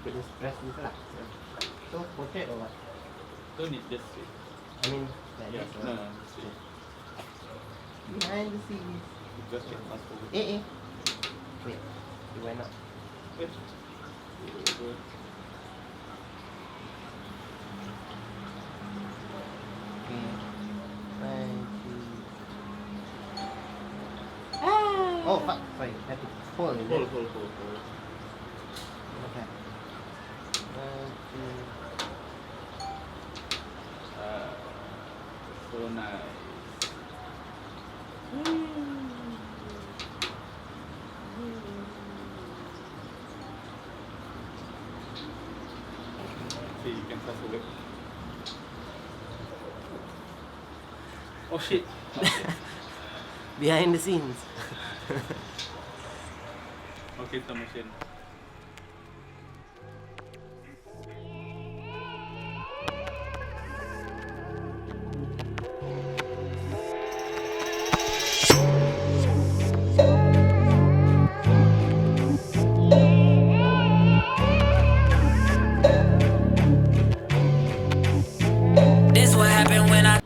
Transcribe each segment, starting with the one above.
could just press this lah. So portrait or what? Don't need just straight. I mean, like Yeah, this. no, straight. Behind the scenes. Just get fast forward. Eh. Wait, you went up. Wait. Good. Okay. 1, 2. Oh fuck! Sorry, I have to hold it. Hold. Okay. 1, 2. So nice. See, you can fast forward. Oh shit. Behind the scenes. Okay, slow motion. This what happened when I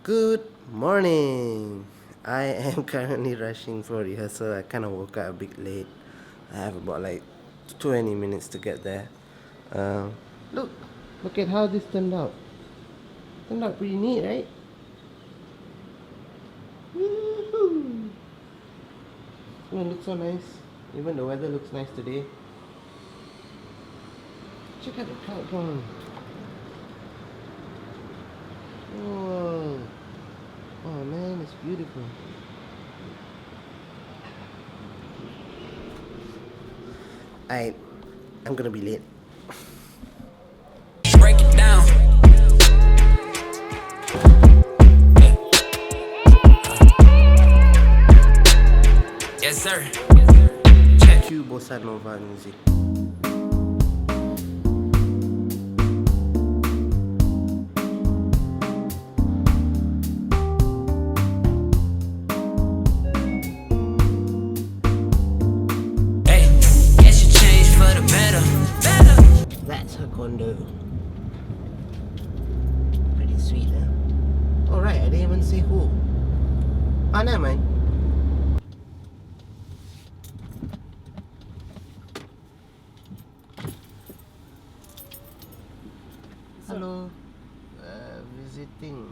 Good morning. I am currently rushing for rehearsal. I kind of woke up a bit late. I have about like 20 minutes to get there. Look at how this turned out. Turned out pretty neat, right? Woohoo! Oh, it looks so nice. Even the weather looks nice today. Check out the cloud drawing. Whoa. Oh man, it's beautiful. I'm gonna be late. break it down. Yes, sir. Check. Cue bossa nova music. Hey, guess you changed for the better. That's her condo. Pretty sweet, huh? Alright, I didn't even say who. Never mind. Hello. Visiting.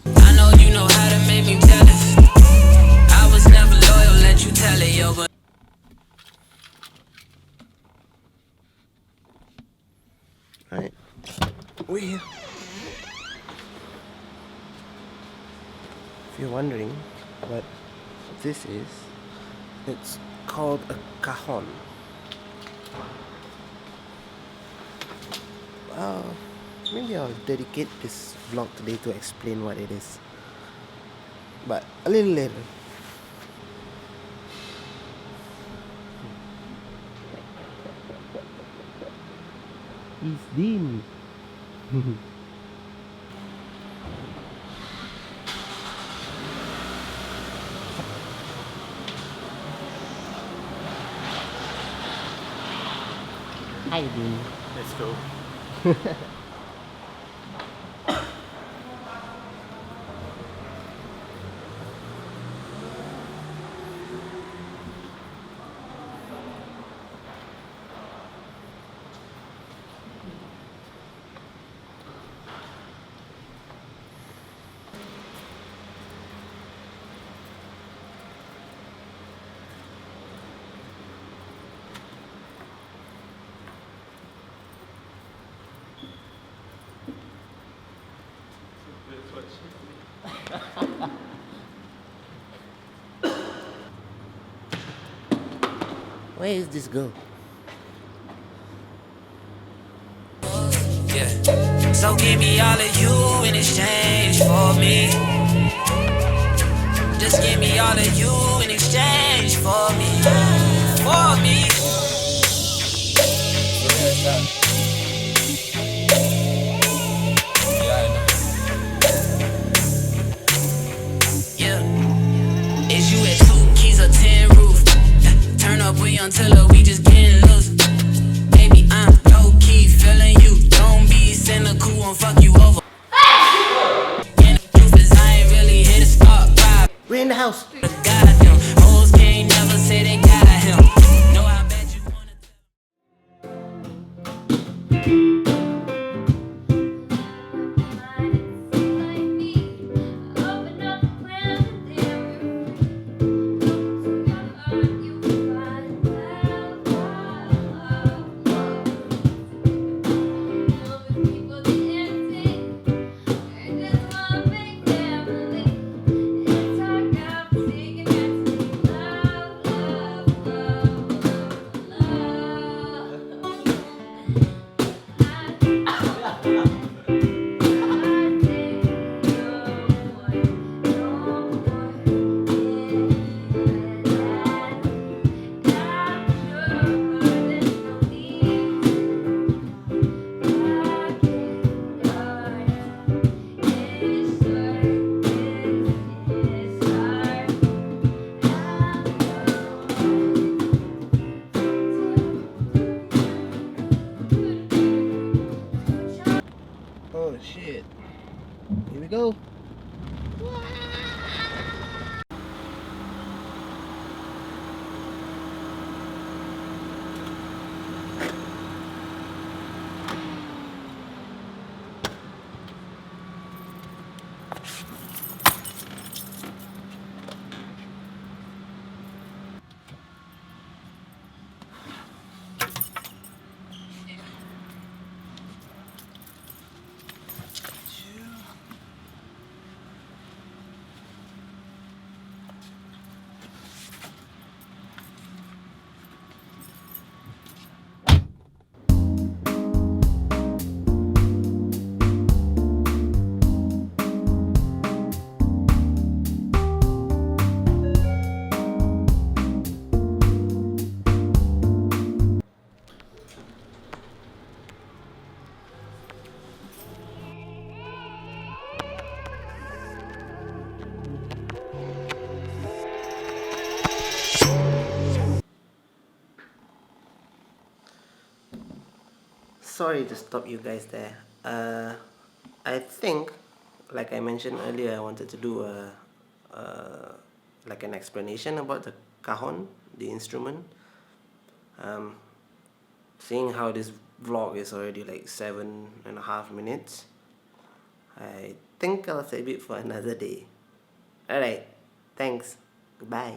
I know you know how to make me jealous. I was never loyal, let you tell it, yo, but Alright. We're here. If you're wondering what this is, it's called a cajon. Maybe I'll dedicate this vlog today to explain what it is. But a little later. It's Dean. Hi, Dean. Let's go. Where is this girl? yeah. So give me all of you in exchange for me. Just give me all of you in exchange for me. For me. Yeah. Is you at 2 keys or 10 roof? Turn up, we until we just getting loose. cool won't fuck you over. And the truth is I ain't really here to start vibe. We're in the house. Got him. Hoes can't never say they got him. No, I bet you wanna. Oh shit. Here we go. Sorry to stop you guys there. I think, like I mentioned earlier, I wanted to do like an explanation about the cajon, the instrument. Seeing how this vlog is already like 7.5 minutes, I think I'll save it for another day. Alright, thanks. Goodbye.